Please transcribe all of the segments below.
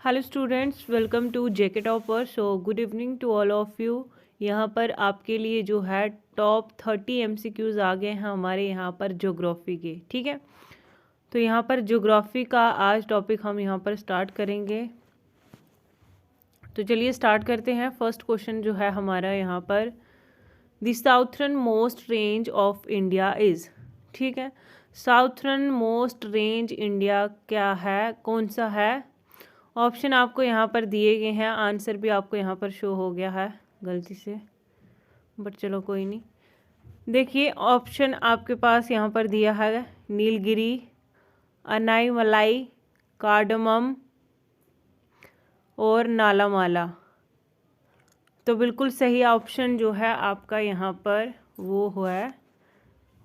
Hello students, welcome to JK topper. So good evening to all of you. यहाँ पर आपके लिए जो है टॉप 30 एमसीक्यूज़ आ गए हैं हमारे यहाँ पर ज्योग्राफी के। ठीक है, तो यहाँ पर ज्योग्राफी का आज टॉपिक हम यहाँ पर स्टार्ट करेंगे। तो चलिए स्टार्ट करते हैं। फर्स्ट क्वेश्चन जो है हमारा यहाँ पर, the southern most range of India is. ठीक है, साउथर्न मोस्ट रेंज इंडिया क्या है, कौन सा है? ऑप्शन आपको यहाँ पर दिए गए हैं, आंसर भी आपको यहाँ पर शो हो गया है गलती से, बट चलो कोई नहीं। देखिए ऑप्शन आपके पास यहाँ पर दिया है नीलगिरी, अनाईमलाई, कार्डमम और नालामाला। तो बिल्कुल सही ऑप्शन जो है आपका यहाँ पर वो है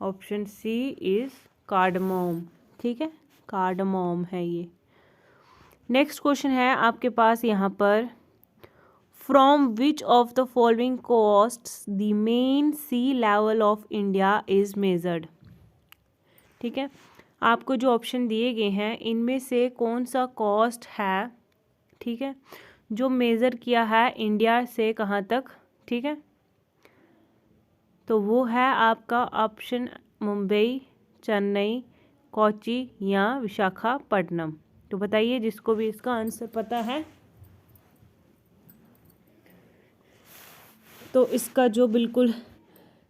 ऑप्शन सी इज़ कार्डमम। ठीक है, कार्डमम है ये। नेक्स्ट क्वेश्चन है आपके पास यहाँ पर, from which of the following coasts the main sea level of India is measured. ठीक है, आपको जो ऑप्शन दिए गए हैं इनमें से कौन सा कोस्ट है, ठीक है, जो मेज़र किया है इंडिया से कहाँ तक। ठीक है, तो वो है आपका ऑप्शन मुंबई, चेन्नई, कोच्चि या विशाखापट्टनम। तो बताइए जिसको भी इसका आंसर पता है। तो इसका जो बिल्कुल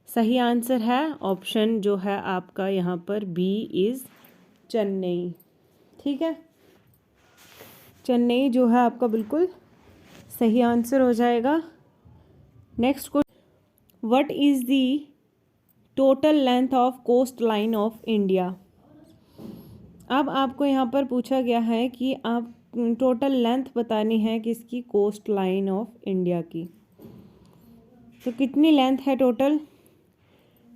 सही आंसर है ऑप्शन जो है आपका यहाँ पर बी इज़ चेन्नई। ठीक है, चेन्नई जो है आपका बिल्कुल सही आंसर हो जाएगा। Next question, what is the total length of coast line of India. अब आपको यहाँ पर पूछा गया है कि आप टोटल लेंथ बतानी है किसकी, कोस्ट लाइन ऑफ इंडिया की। तो कितनी लेंथ है टोटल,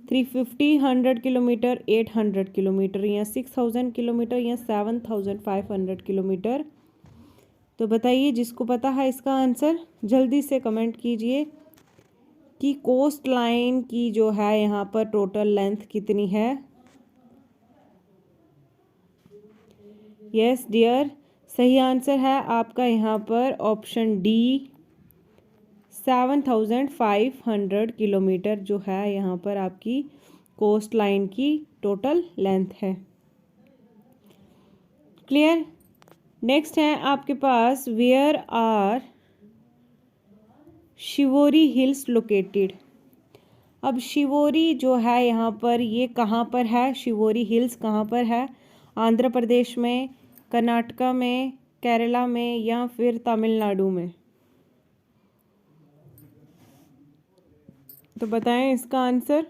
350, 100 किलोमीटर, 800 किलोमीटर या 6000 किलोमीटर या 7500 किलोमीटर। तो बताइए जिसको पता है इसका आंसर जल्दी से कमेंट कीजिए कि कोस्ट लाइन की जो है यहाँ पर टोटल लेंथ कितनी है। यस डियर, सही आंसर है आपका यहाँ पर ऑप्शन डी, 7500 किलोमीटर जो है यहाँ पर आपकी कोस्ट लाइन की टोटल लेंथ है। क्लियर। नेक्स्ट है आपके पास, where are shibori hills located. अब शिवोरी जो है यहाँ पर ये कहाँ पर है, शिवोरी हिल्स कहाँ पर है, आंध्र प्रदेश में, कर्नाटका में, केरला में या फिर तमिलनाडु में। तो बताएं इसका आंसर।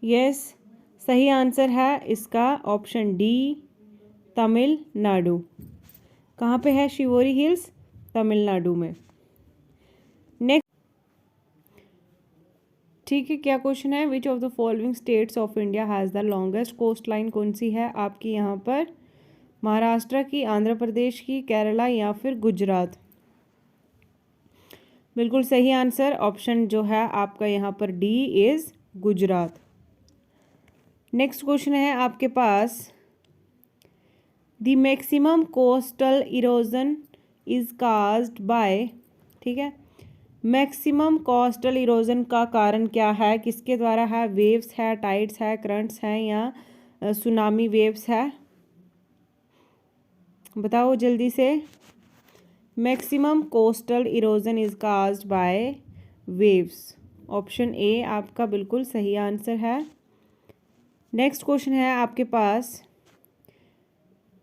यस, सही आंसर है इसका ऑप्शन डी, तमिलनाडु। कहाँ पे है शिवोरी हिल्स, तमिलनाडु में। नेक्स्ट, ठीक है, क्या क्वेश्चन है, which of the following states of India has the longest coast line. कौन सी है आपकी यहाँ पर, महाराष्ट्र की, आंध्र प्रदेश की, केरला या फिर गुजरात। बिल्कुल सही आंसर ऑप्शन जो है आपका यहाँ पर D is Gujarat. Next question है आपके पास, the maximum coastal erosion is caused by. ठीक है, मैक्सिमम कोस्टल इरोजन का कारण क्या है, किसके द्वारा है, वेव्स है, टाइड्स है, करंट्स हैं या सुनामी वेव्स है। बताओ जल्दी से। Maximum coastal erosion is caused by waves, option A आपका बिल्कुल सही आंसर है। नेक्स्ट क्वेश्चन है आपके पास,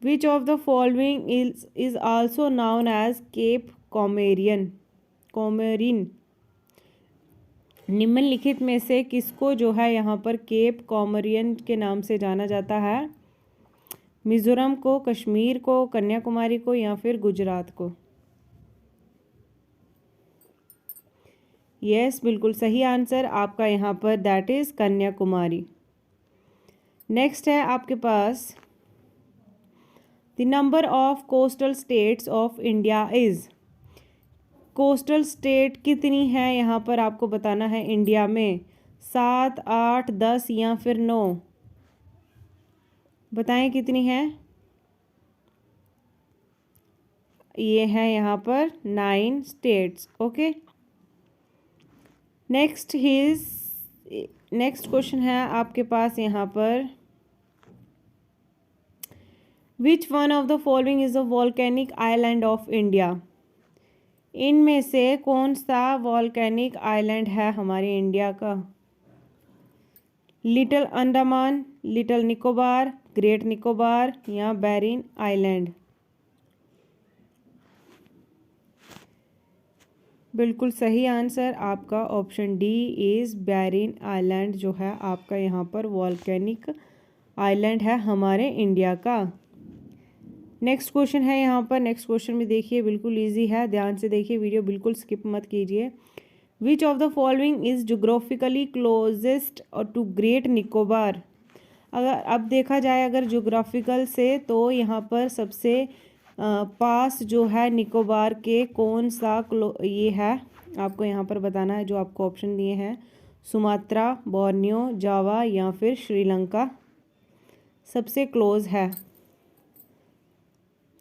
which of the following is also known as Cape Comorin. निम्नलिखित में से किसको जो है यहाँ पर केप कोमोरियन के नाम से जाना जाता है, मिजोरम को, कश्मीर को, कन्याकुमारी को या फिर गुजरात को। यस, बिल्कुल सही आंसर आपका यहाँ पर दैट इज कन्याकुमारी। नेक्स्ट है आपके पास, the number of coastal states of India is. Coastal state कितनी है यहाँ पर आपको बताना है इंडिया में, 7, 8, 10 या फिर 9। बताएं कितनी है। ये हैं यहाँ पर 9 स्टेट्स। ओके, नेक्स्ट क्वेश्चन है आपके पास यहाँ पर, विच one of the following is a volcanic island of India. इनमें से कौन सा वॉल्केनिक आइलैंड है हमारे इंडिया का? Little Andaman, little Nicobar, great Nicobar या बैरिन आइलैंड। बिल्कुल सही आंसर आपका option D is Bahrain island जो है आपका यहाँ पर वॉल्केनिक आइलैंड है हमारे इंडिया का। नेक्स्ट क्वेश्चन है यहाँ पर, नेक्स्ट क्वेश्चन भी देखिए बिल्कुल इजी है, ध्यान से देखिए, वीडियो बिल्कुल स्किप मत कीजिए। Which of the following is geographically closest to great Nicobar. अगर अब देखा जाए अगर जोग्राफिकल से, तो यहाँ पर सबसे पास जो है निकोबार के कौन सा ये है आपको यहाँ पर बताना है। जो आपको ऑप्शन दिए हैं, सुमात्रा, बोर्नियो, जावा या फिर श्रीलंका सबसे क्लोज है,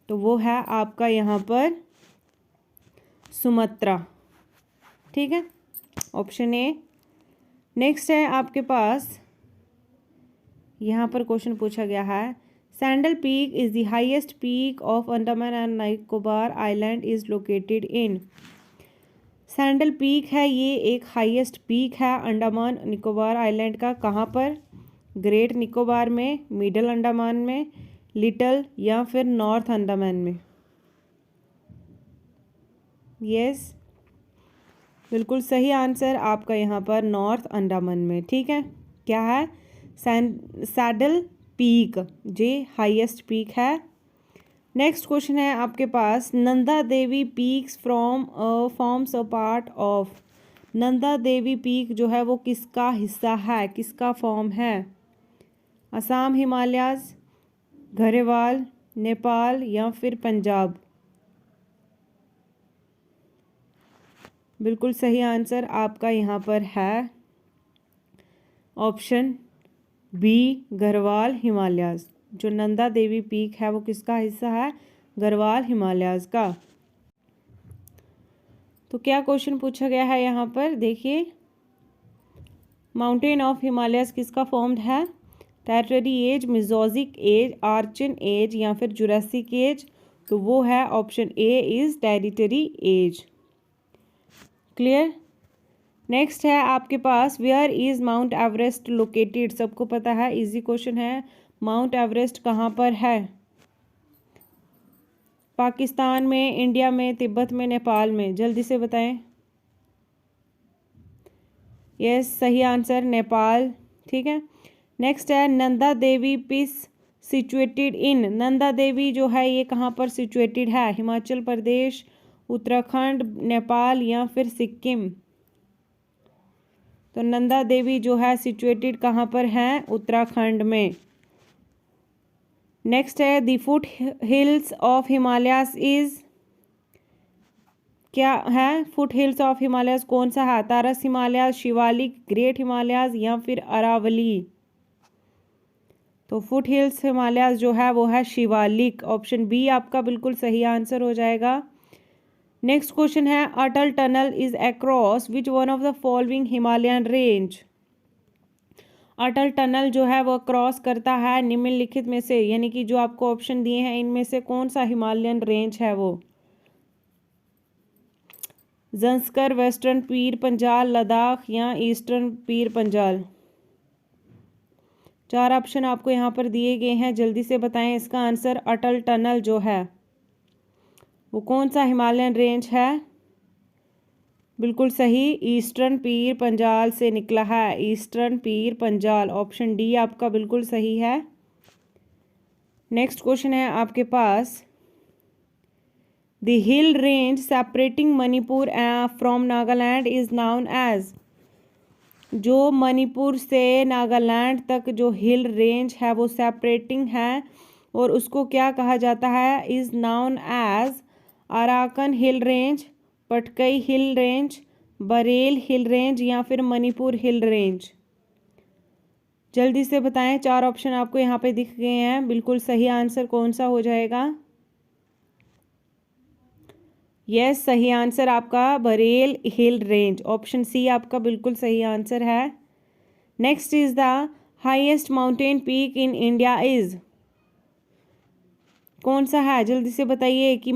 तो वो है आपका यहाँ पर सुमात्रा। ठीक है, ऑप्शन ए। नेक्स्ट है आपके पास, यहाँ पर क्वेश्चन पूछा गया है, sandal peak is the highest peak of Andaman and Nicobar island is located in. Sandal peak है ये एक हाईएस्ट पीक है अंडमान निकोबार आइलैंड का, कहाँ पर? ग्रेट निकोबार में, मिडल अंडमान में, लिटिल या फिर नॉर्थ अंडमान में। यस, बिल्कुल सही आंसर आपका यहाँ पर नॉर्थ अंडमान में। ठीक है, क्या है? सैडल पीक जे हाईएस्ट पीक है। नेक्स्ट क्वेश्चन है आपके पास, Nanda Devi peaks forms a part of. Nanda Devi peak जो है वो किसका हिस्सा है, किसका फॉर्म है? असम हिमालयाज, घरेवाल, नेपाल या फिर पंजाब। बिल्कुल सही आंसर आपका यहाँ पर है ऑप्शन बी, गढ़वाल हिमालयाज। जो नंदा देवी पीक है वो किसका हिस्सा है? गढ़वाल हिमालयाज का। तो क्या क्वेश्चन पूछा गया है यहाँ पर देखिए, माउंटेन ऑफ हिमालयाज किसका फॉर्म्ड है? Tertiary age, Mesozoic age, Archean age या फिर जुरासिक एज। तो वो है option A is tertiary age. Clear. Next है आपके पास, where is Mount Everest located. सबको पता है, इजी क्वेश्चन है, माउंट एवरेस्ट कहाँ पर है? पाकिस्तान में, इंडिया में, तिब्बत में, नेपाल में। जल्दी से बताएं। यस, सही आंसर नेपाल। ठीक है, नेक्स्ट है, Nanda Devi piece situated in. Nanda Devi जो है ये कहाँ पर सिचुएटेड है? हिमाचल प्रदेश, उत्तराखंड, नेपाल या फिर सिक्किम। तो नंदा देवी जो है सिचुएटेड कहाँ पर है? उत्तराखंड में। नेक्स्ट है, the foot hills of Himalayas is. क्या है? फुट हिल्स ऑफ हिमालयास कौन सा है? तारस हिमालयास, शिवालिक, ग्रेट हिमालयास या फिर अरावली। तो फुट हिल्स हिमालयास जो है वो है शिवालिक। ऑप्शन बी आपका बिल्कुल सही आंसर हो जाएगा। नेक्स्ट क्वेश्चन है, Atal tunnel is across which one of the following Himalayan range. Atal tunnel जो है वो क्रॉस करता है निम्नलिखित में से, यानी कि जो आपको ऑप्शन दिए हैं इनमें से कौन सा हिमालयन रेंज है वो? ज़ंस्कर, वेस्टर्न पीर पंजाल, लद्दाख या ईस्टर्न पीर पंजाल। 4 ऑप्शन आपको यहाँ पर दिए गए हैं, जल्दी से बताएं इसका आंसर। अटल टनल जो है वो कौन सा हिमालयन रेंज है? बिल्कुल सही, ईस्टर्न पीर पंजाल से निकला है, eastern Pir Panjal. Option D आपका बिल्कुल सही है। नेक्स्ट क्वेश्चन है आपके पास, the hill range separating Manipur from Nagaland is known as. जो मणिपुर से नागालैंड तक जो हिल रेंज है वो सेपरेटिंग है और उसको क्या कहा जाता है? Is known as Arakan hill range, Patkai hill range, Barail hill range या फिर मणिपुर हिल रेंज। जल्दी से बताएं, 4 ऑप्शन आपको यहाँ पे दिख गए हैं, बिल्कुल सही आंसर कौन सा हो जाएगा? यस, सही आंसर आपका Barail hill range, option C आपका बिल्कुल सही आंसर है। Next is the highest mountain peak in India is, कौन सा है, जल्दी से बताइए कि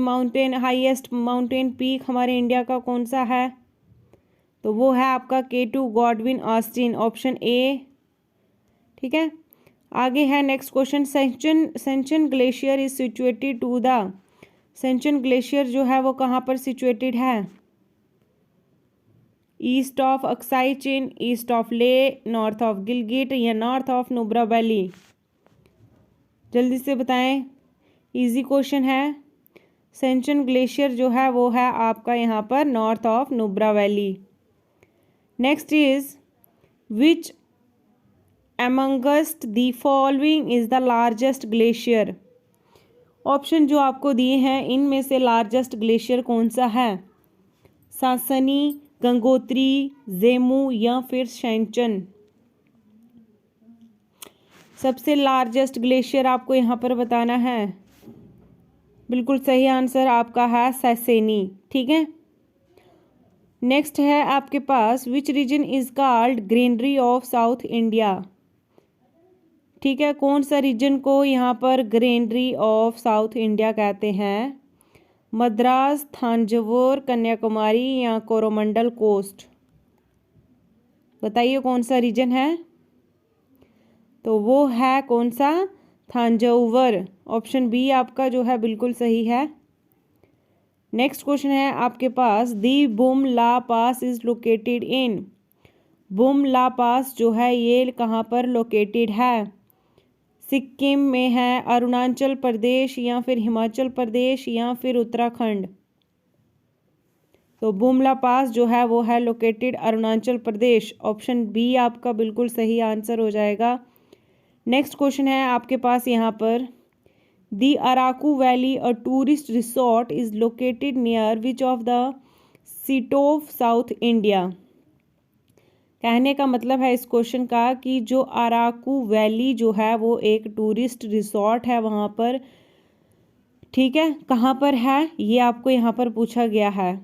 हाईएस्ट माउंटेन पीक हमारे इंडिया का कौन सा है। तो वो है आपका K2 Godwin Austen, option A. ठीक है, आगे है next question. Siachen glacier is situated to the, Siachen glacier जो है वो कहाँ पर सिचुएटेड है? East of Aksai Chin, east of Leh, north of Gilgit या नॉर्थ ऑफ नुब्रा वैली? जल्दी से बताएं, इजी क्वेश्चन है। सेंचन ग्लेशियर जो है वो है आपका यहाँ पर north of Nubra valley. Next is which amongst the following is the largest glacier, option जो आपको दिए हैं इनमें से लार्जेस्ट ग्लेशियर कौन सा है? सासनी, गंगोत्री, जेमू या फिर सेंचन? सबसे लार्जेस्ट ग्लेशियर आपको यहाँ पर बताना है। बिल्कुल सही आंसर आपका है सैसेनी। ठीक है, नेक्स्ट है आपके पास which region is called greenery of South India? ठीक है, कौन सा रीजन को यहाँ पर ग्रीनरी ऑफ साउथ इंडिया कहते हैं? मद्रास, थांजवुर, कन्याकुमारी या कोरोमंडल कोस्ट? बताइए कौन सा रीजन है? तो वो है कौन सा? थांजवुर, ऑप्शन बी आपका जो है बिल्कुल सही है। नेक्स्ट क्वेश्चन है आपके पास दी बुम ला पास इज लोकेटेड इन, बुम ला पास जो है ये कहाँ पर लोकेटेड है? सिक्किम में है, अरुणाचल प्रदेश या फिर हिमाचल प्रदेश या फिर उत्तराखंड? तो बुमला पास जो है वो है located Arunachal Pradesh, option B आपका बिल्कुल सही आंसर हो जाएगा। नेक्स्ट क्वेश्चन है आपके पास यहाँ पर the Araku valley a tourist resort is located near which of the seat of South India? कहने का मतलब है इस क्वेश्चन का कि जो अराकू वैली जो है वो एक टूरिस्ट रिसोर्ट है वहाँ पर। ठीक है, कहाँ पर है ये आपको यहाँ पर पूछा गया है,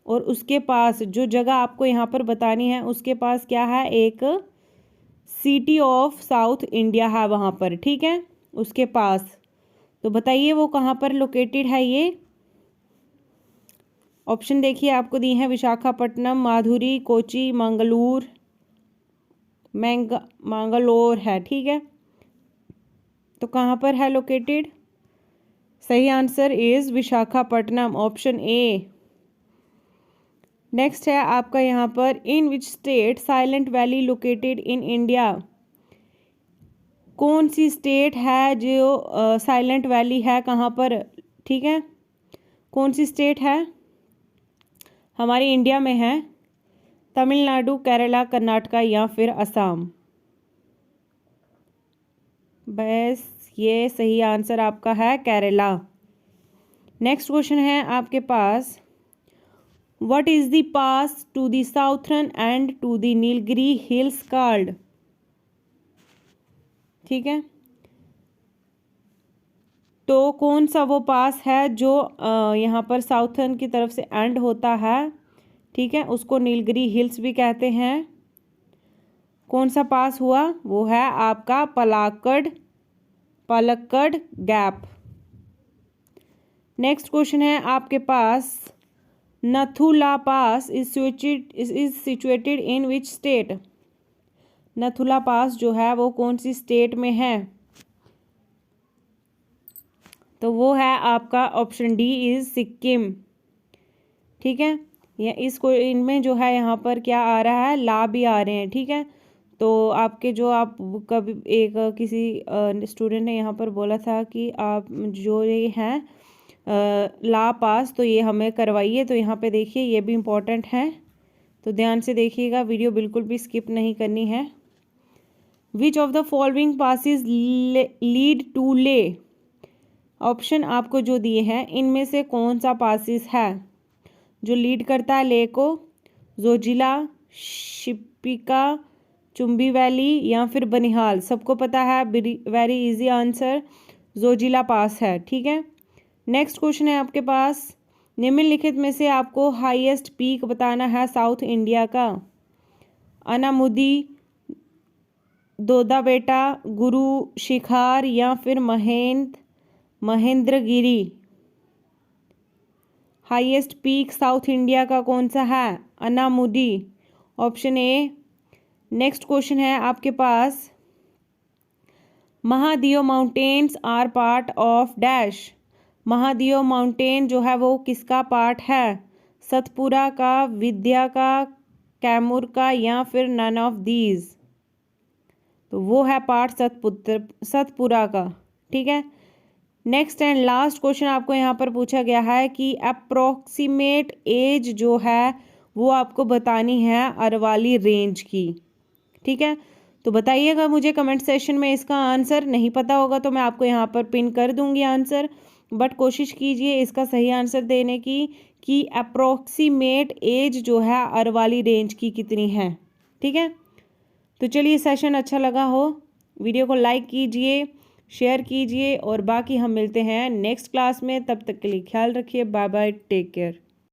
और उसके पास जो जगह आपको यहाँ पर बतानी है उसके पास क्या है? एक सिटी ऑफ साउथ इंडिया है वहाँ पर। ठीक है, उसके पास। तो बताइए वो कहाँ पर लोकेटेड है ये? ऑप्शन देखिए आपको दी है विशाखापट्टनम, माधुरी, कोची, मंगलूर, मैंगलोर है। ठीक है, तो कहाँ पर है लोकेटेड? सही answer is Visakhapatnam, option A. Next है आपका यहाँ पर in which state silent valley located in India? कौन सी स्टेट है जो साइलेंट वैली है कहाँ पर? ठीक है, कौन सी स्टेट है? हमारे इंडिया में है, तमिलनाडु, केरला, कर्नाटका या फिर असम? बस ये सही आंसर आपका है केरला। नेक्स्ट क्वेश्चन है आपके पास what is the pass to the southern end to the Nilgiri hills called? ठीक है, तो कौन सा वो पास है जो यहाँ पर साउथर्न की तरफ से एंड होता है? ठीक है, उसको नीलगिरी हिल्स भी कहते हैं। कौन सा पास हुआ? वो है आपका पलक्कड़ गैप। नेक्स्ट क्वेश्चन है आपके पास Nathula pass is situated in which state? Nathula pass जो है वो कौन सी स्टेट में है? तो वो है आपका ऑप्शन डी इज सिक्किम। ठीक है, या इसको इनमें जो है यहाँ पर क्या आ रहा है? ला भी आ रहे हैं। ठीक है, तो आपके जो आप कभी एक किसी स्टूडेंट ने यहाँ पर बोला था कि आप जो ये हैं ला पास तो ये हमें करवाइए, तो यहाँ पे देखिए ये भी इम्पोर्टेंट है, तो ध्यान से देखिएगा, वीडियो बिल्कुल भी स्किप नहीं करनी है। Which of the following passes lead to Leh? Option आपको जो दिए हैं इनमें से कौन सा पासिस है जो लीड करता है ले को? जोजिला, शिपिका, चुम्बी वैली या फिर बनिहाल? सबको पता है, वेरी इजी आंसर जोजिला पास है। ठीक है, नेक्स्ट क्वेश्चन है आपके पास निम्नलिखित में से आपको हाईएस्ट पीक बताना है साउथ इंडिया का। अनामुदी, दोदा बेटा, गुरु शिखार या फिर Mahendragiri. Highest peak South India का कौन सा है? Anamudi, option A. Next question है आपके पास, Mahadev mountains are part of dash. Mahadev mountain जो है वो किसका पार्ट है? सतपुरा का, विंध्य का, कैमूर का या फिर नन ऑफ दीज। तो वो है पार्ट सतपुरा का। ठीक है। नेक्स्ट एंड लास्ट क्वेश्चन आपको यहाँ पर पूछा गया है कि अप्रोक्सीमेट एज जो है वो आपको बतानी है अरवाली रेंज की। ठीक है, तो बताइएगा मुझे कमेंट सेशन में इसका आंसर। नहीं पता होगा तो मैं आपको यहाँ पर पिन कर दूंगी आंसर, बट कोशिश कीजिए इसका सही आंसर देने की कि अप्रोक्सीमेट एज जो है अरवाली रेंज की कितनी है। ठीक है, तो चलिए सेशन अच्छा लगा हो, वीडियो को लाइक कीजिए, शेयर कीजिए और बाकी हम मिलते हैं नेक्स्ट क्लास में। तब तक के लिए ख्याल रखिए। Bye bye, take care.